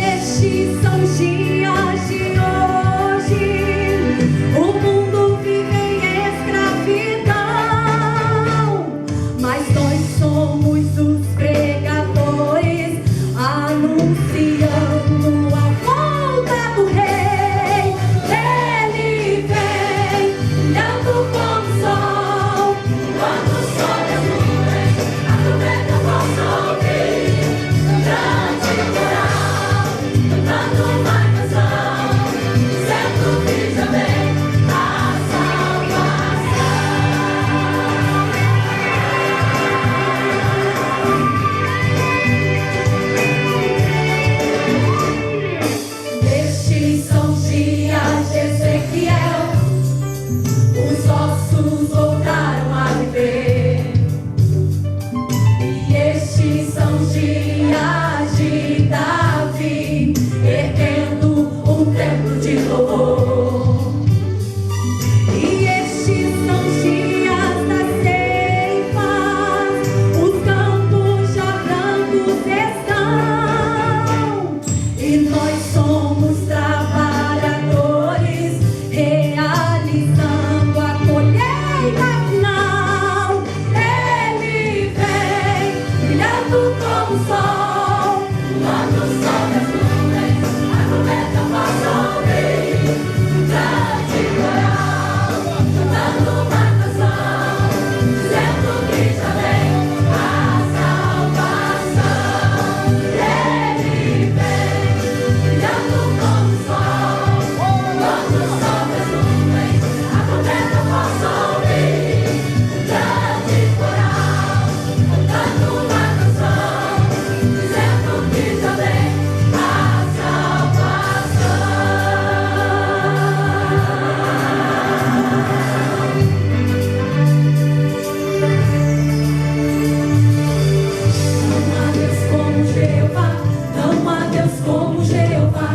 estes são os dias de hoje. O mundo vive em escravidão, mas nós somos os pregadores, anunciando a volta do Rei. Ele vem, brilhando como o sol. Quando sobe as nuvens, a trombeta possa ouvir. Grande coral, cantando uma canção, dizendo que já vem a salvação. Estes são os dias de Ezequiel, os ossos voltaram a viver. E estes são os dias de Davi, erguendo um templo de louvor. E estes são os dias das ceifas, os campos já brancos estão. E nós somos trabalhadores, realizando a colheita final. Ele vem, brilhando como o sol. Quando sobe as nuvens, a trombeta passa a ouvir. Grande coral, cantando uma canção, dizendo que já vem a salvação. Ele vem, brilhando como o sol. Quando sobe as nuvens, a trombeta passa a ouvir. Grande coral, cantando uma canção, dizendo que já vem a salvação. Não há Deus como Jeová, não há Deus como Jeová.